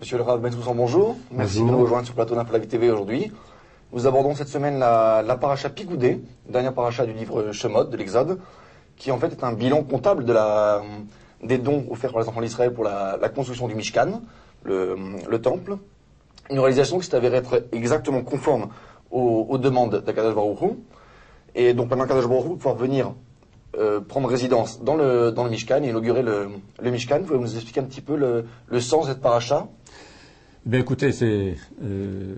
Monsieur le Rav Ben Soussan, bonjour. Merci Bonjour. de nous rejoindre sur le plateau d'Impalavi TV aujourd'hui. Nous abordons cette semaine la paracha Pigoudé, dernière paracha du livre Shemot de l'Exode, qui en fait est un bilan comptable des dons offerts par les enfants d'Israël pour la construction du Mishkan, le temple. Une réalisation qui s'est avérée être exactement conforme aux demandes d'Akadosh Baruch Hu. Et donc maintenant Akadosh Baruch Hu va pouvoir venir prendre résidence dans le Mishkan et inaugurer le Mishkan. Vous pouvez nous expliquer un petit peu le sens de cette paracha? Ben écoutez, c'est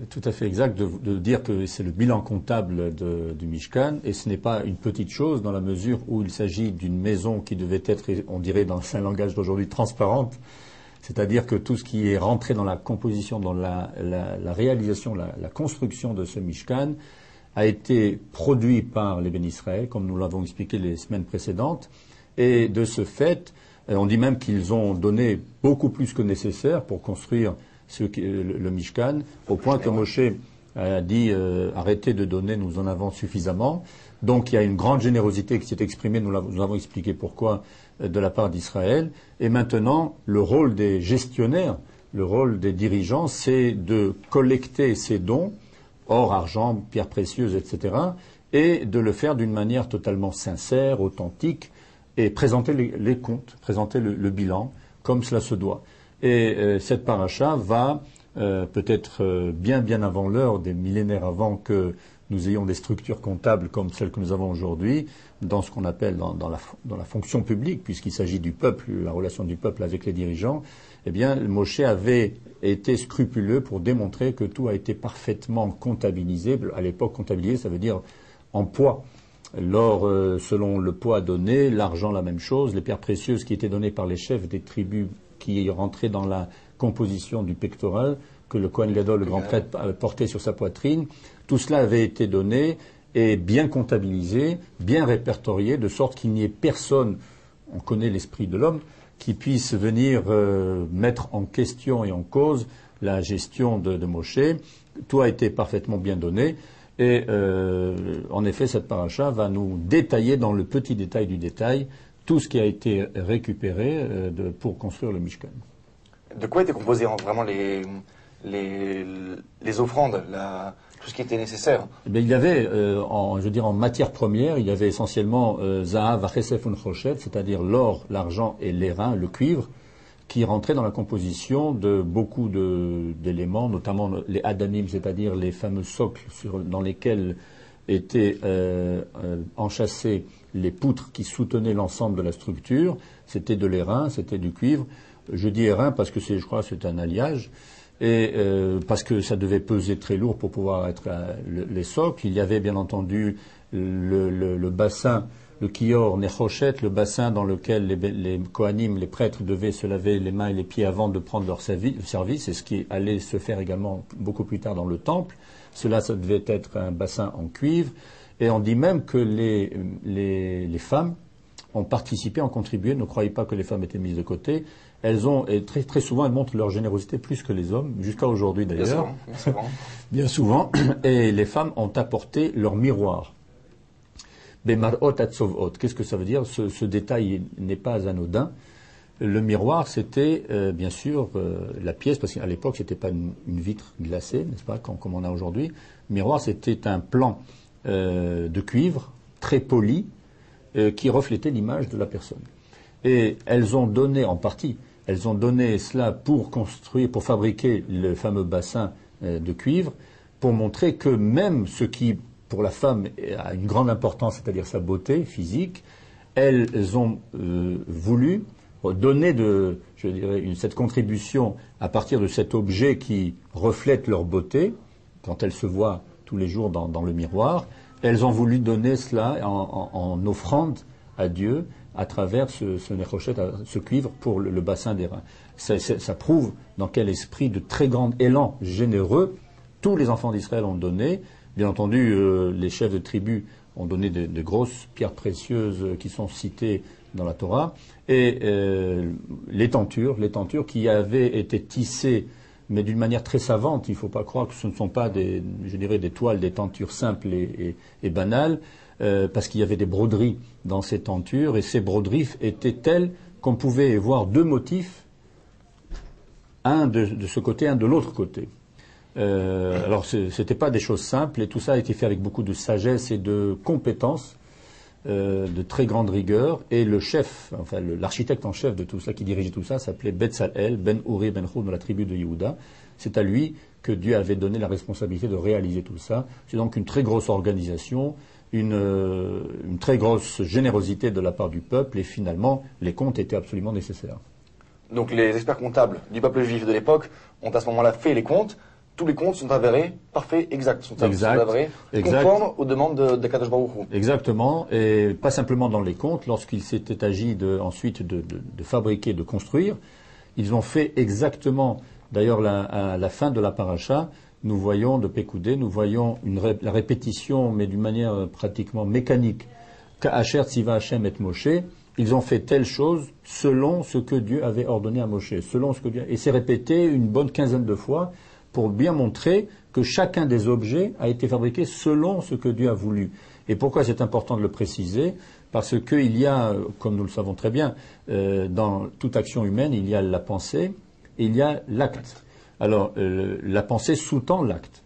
tout à fait exact de dire que c'est le bilan comptable du Mishkan, et ce n'est pas une petite chose dans la mesure où il s'agit d'une maison qui devait être, on dirait dans un langage d'aujourd'hui, transparente, c'est-à-dire que tout ce qui est rentré dans la composition, dans la réalisation, la construction de ce Mishkan a été produit par les Béni Israël, comme nous l'avons expliqué les semaines précédentes, et de ce fait, on dit même qu'ils ont donné beaucoup plus que nécessaire pour construire le Mishkan, au point que Moshe a dit arrêtez de donner, nous en avons suffisamment. Donc il y a une grande générosité qui s'est exprimée, nous avons expliqué pourquoi, de la part d'Israël. Et maintenant, le rôle des gestionnaires, le rôle des dirigeants, c'est de collecter ces dons, or, argent, pierres précieuses, etc., et de le faire d'une manière totalement sincère, authentique, et présenter les comptes, présenter le bilan, comme cela se doit. Et cette paracha va peut-être bien avant l'heure, des millénaires avant que nous ayons des structures comptables comme celles que nous avons aujourd'hui, dans ce qu'on appelle dans la fonction publique, puisqu'il s'agit du peuple, la relation du peuple avec les dirigeants. Eh bien, Moshe avait été scrupuleux pour démontrer que tout a été parfaitement comptabilisé. À l'époque, comptabilisé, ça veut dire en poids. L'or selon le poids donné, l'argent la même chose, les pierres précieuses qui étaient données par les chefs des tribus qui rentraient dans la composition du pectoral, que le Kohen Gadol, le grand prêtre, portait sur sa poitrine. Tout cela avait été donné et bien comptabilisé, bien répertorié, de sorte qu'il n'y ait personne, on connaît l'esprit de l'homme, qui puisse venir mettre en question et en cause la gestion de Moshe. Tout a été parfaitement bien donné. Et en effet, cette paracha va nous détailler dans le petit détail du détail tout ce qui a été récupéré pour construire le Mishkan. De quoi étaient composées vraiment les offrandes, tout ce qui était nécessaire? Eh il y avait, en matière première, il y avait essentiellement Zahav, Vachesef, Unchoshet, c'est-à-dire l'or, l'argent et l'airain, le cuivre, qui rentraient dans la composition de beaucoup d'éléments, notamment les adanim, c'est-à-dire les fameux socles dans lesquels étaient enchâssés les poutres qui soutenaient l'ensemble de la structure. C'était de l'airain, c'était du cuivre. Je dis airain parce que je crois que c'est un alliage, et parce que ça devait peser très lourd pour pouvoir être les socles. Il y avait bien entendu le bassin, le kior nechoshet, le bassin dans lequel les kohanim, les prêtres, devaient se laver les mains et les pieds avant de prendre leur service, et ce qui allait se faire également beaucoup plus tard dans le temple. Cela, ça devait être un bassin en cuivre. Et on dit même que les femmes ont participé, ont contribué. Ne croyez pas que les femmes étaient mises de côté. Elles ont, et très souvent, elles montrent leur générosité plus que les hommes, jusqu'à aujourd'hui d'ailleurs. Bien souvent. Bien souvent. Et les femmes ont apporté leur miroir. Bemarot atzovot. Qu'est-ce que ça veut dire? Ce détail n'est pas anodin. Le miroir, c'était bien sûr la pièce, parce qu'à l'époque, c'était pas une vitre glacée, n'est-ce pas, comme on a aujourd'hui. Le miroir, c'était un plan de cuivre très poli qui reflétait l'image de la personne. Et elles ont donné cela pour construire, pour fabriquer le fameux bassin de cuivre, pour montrer que même ce qui, pour la femme, a une grande importance, c'est-à-dire sa beauté physique, elles ont voulu donner cette contribution à partir de cet objet qui reflète leur beauté, quand elles se voient tous les jours dans le miroir. Elles ont voulu donner cela en offrande à Dieu à travers ce nechoshet, ce cuivre pour le bassin des reins. Ça prouve dans quel esprit de très grand élan généreux tous les enfants d'Israël ont donné. Bien entendu, les chefs de tribu ont donné de grosses pierres précieuses qui sont citées dans la Torah, et les tentures qui avaient été tissées, mais d'une manière très savante. Il ne faut pas croire que ce ne sont pas des toiles, des tentures simples et banales, parce qu'il y avait des broderies dans ces tentures, et ces broderies étaient telles qu'on pouvait voir deux motifs un de ce côté, un de l'autre côté. Alors c'était pas des choses simples et tout ça a été fait avec beaucoup de sagesse et de compétence, de très grande rigueur. Et le chef, enfin l'architecte en chef de tout ça, qui dirigeait tout ça, s'appelait Betzalel ben Uri ben Hur de la tribu de Yehuda. C'est à lui que Dieu avait donné la responsabilité de réaliser tout ça. C'est donc une très grosse organisation, une très grosse générosité de la part du peuple et finalement les comptes étaient absolument nécessaires. Donc les experts comptables du peuple juif de l'époque ont à ce moment-là fait les comptes. Tous les comptes sont avérés parfaits, exacts, sont avérés conformes aux demandes de Kadosh Baruch Hu. Exactement, et pas simplement dans les comptes. Lorsqu'il s'était agi ensuite de fabriquer, de construire, ils ont fait exactement. D'ailleurs, à la fin de la paracha, nous voyons de Pekoudé, nous voyons la répétition, mais d'une manière pratiquement mécanique. Ka'asher tziva Hashem et Moshe. Ils ont fait telle chose selon ce que Dieu avait ordonné à Moshe, et c'est répété une bonne quinzaine de fois pour bien montrer que chacun des objets a été fabriqué selon ce que Dieu a voulu. Et pourquoi c'est important de le préciser? Parce qu'il y a, comme nous le savons très bien, dans toute action humaine, il y a la pensée et il y a l'acte. Alors, la pensée sous-tend l'acte.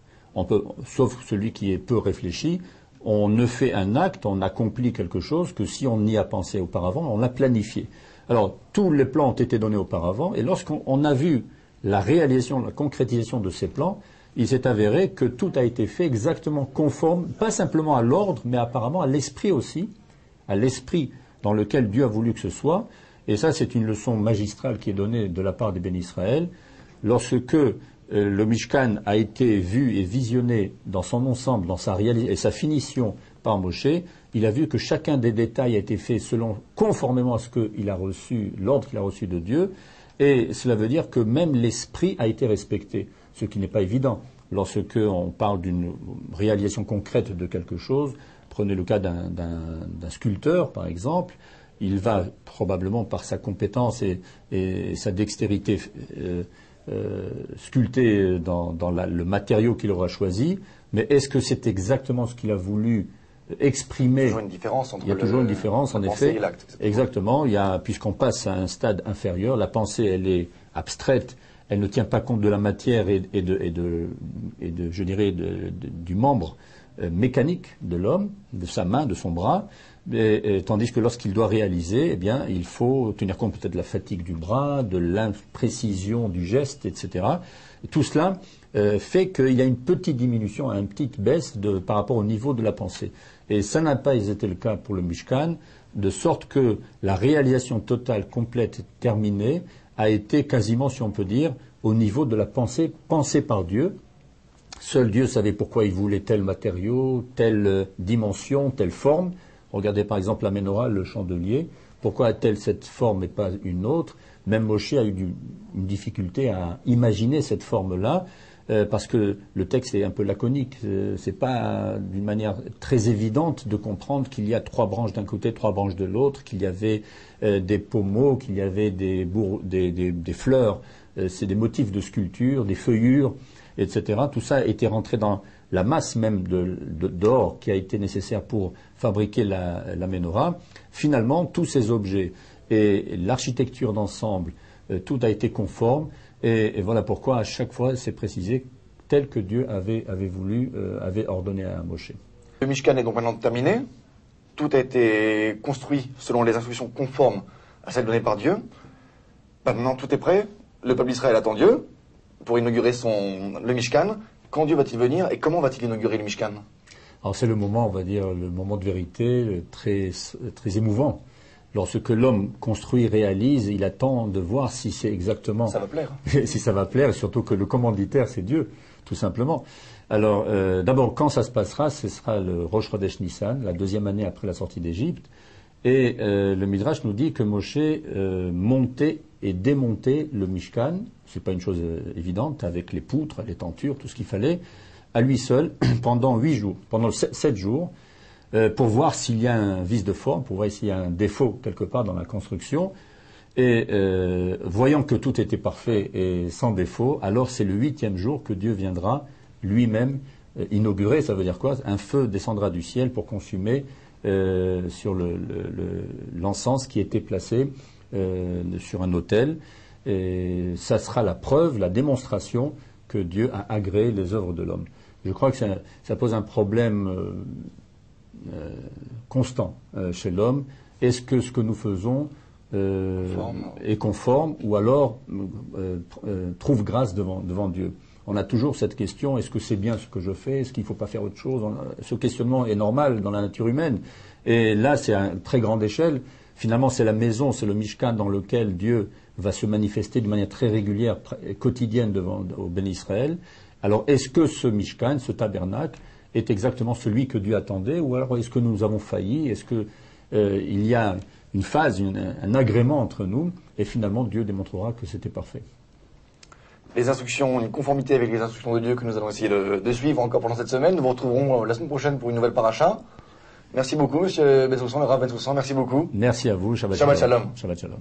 Sauf celui qui est peu réfléchi, on ne fait un acte, on accomplit quelque chose que si on y a pensé auparavant, on l'a planifié. Alors, tous les plans ont été donnés auparavant, et lorsqu'on a vu la réalisation, la concrétisation de ces plans, il s'est avéré que tout a été fait exactement conforme, pas simplement à l'ordre, mais apparemment à l'esprit aussi, à l'esprit dans lequel Dieu a voulu que ce soit. Et ça, c'est une leçon magistrale qui est donnée de la part des bénis Israël. Lorsque le Mishkan a été vu et visionné dans son ensemble, dans sa réalisation et sa finition par Moshe, il a vu que chacun des détails a été fait conformément à ce qu'il a reçu, l'ordre qu'il a reçu de Dieu. Et cela veut dire que même l'esprit a été respecté, ce qui n'est pas évident. Lorsque on parle d'une réalisation concrète de quelque chose, prenez le cas d'un sculpteur, par exemple, il va probablement, par sa compétence et sa dextérité, sculpter dans le matériau qu'il aura choisi, mais est-ce que c'est exactement ce qu'il a voulu exprimer? Il y a toujours une différence entre il y a toujours une différence, en effet. Et l'acte. Exactement. Puisqu'on passe à un stade inférieur, la pensée, elle est abstraite, elle ne tient pas compte de la matière et je dirais, du membre mécanique de l'homme, de sa main, de son bras. Tandis que lorsqu'il doit réaliser, eh bien, il faut tenir compte peut-être de la fatigue du bras, de l'imprécision du geste, etc. Et tout cela fait qu'il y a une petite diminution, une petite baisse par rapport au niveau de la pensée. Et ça n'a pas été le cas pour le Mishkan, de sorte que la réalisation totale, complète, terminée, a été quasiment, si on peut dire, au niveau de la pensée par Dieu. Seul Dieu savait pourquoi il voulait tel matériau, telle dimension, telle forme. Regardez par exemple la Ménorah, le chandelier. Pourquoi a-t-elle cette forme et pas une autre? Même Moshe a eu une difficulté à imaginer cette forme-là, parce que le texte est un peu laconique. C'est pas d'une manière très évidente de comprendre qu'il y a 3 branches d'un côté, 3 branches de l'autre, qu'il y avait des pommeaux, qu'il y avait des fleurs. C'est des motifs de sculpture, des feuillures, etc. Tout ça était rentré dans la masse même d'or qui a été nécessaire pour fabriquer la Ménorah. Finalement, tous ces objets et l'architecture d'ensemble, tout a été conforme. Et voilà pourquoi à chaque fois c'est précisé tel que Dieu avait voulu, avait ordonné à Moshe. Le Mishkan est donc maintenant terminé. Tout a été construit selon les instructions conformes à celles données par Dieu. Maintenant tout est prêt. Le peuple d'Israël attend Dieu pour inaugurer le Mishkan. Quand Dieu va-t-il venir et comment va-t-il inaugurer le Mishkan? Alors c'est le moment, on va dire, le moment de vérité très, très émouvant. Lorsque l'homme construit, réalise, il attend de voir si c'est exactement... Ça va plaire. Si ça va plaire, et surtout que le commanditaire, c'est Dieu, tout simplement. Alors, d'abord, quand ça se passera, ce sera le Rosh Chodesh Nissan, la 2e année après la sortie d'Égypte. Et le Midrash nous dit que Moshe montait et démontait le Mishkan. C'est pas une chose évidente, avec les poutres, les tentures, tout ce qu'il fallait, à lui seul, pendant 8 jours, pendant 7 jours, pour voir s'il y a un vice de forme, pour voir s'il y a un défaut quelque part dans la construction. Et voyant que tout était parfait et sans défaut, alors c'est le 8e jour que Dieu viendra lui-même inaugurer. Ça veut dire quoi? Un feu descendra du ciel pour consumer sur l'encens qui était placé sur un autel. Et ça sera la preuve, la démonstration que Dieu a agréé les œuvres de l'homme. Je crois que ça pose un problème constant chez l'homme. Est-ce que ce que nous faisons est conforme ou alors trouve grâce devant Dieu? On a toujours cette question, est-ce que c'est bien ce que je fais? Est-ce qu'il ne faut pas faire autre chose? Ce questionnement est normal dans la nature humaine. Et là, c'est à une très grande échelle. Finalement, c'est la maison, c'est le Mishkan dans lequel Dieu va se manifester de manière très régulière, quotidienne au Béni Israël. Alors, est-ce que ce Mishkan, ce tabernacle, est exactement celui que Dieu attendait? Ou alors, est-ce que nous avons failli? Est-ce que il y a une phase, un agrément entre nous? Et finalement, Dieu démontrera que c'était parfait. Les instructions, une conformité avec les instructions de Dieu que nous allons essayer de suivre encore pendant cette semaine. Nous vous retrouverons la semaine prochaine pour une nouvelle paracha. Merci beaucoup, Monsieur Bensoussan, le Rav Bensoussan, merci beaucoup. Merci à vous, Shabbat Shabbat Shalom. Shalom. Shabbat Shalom.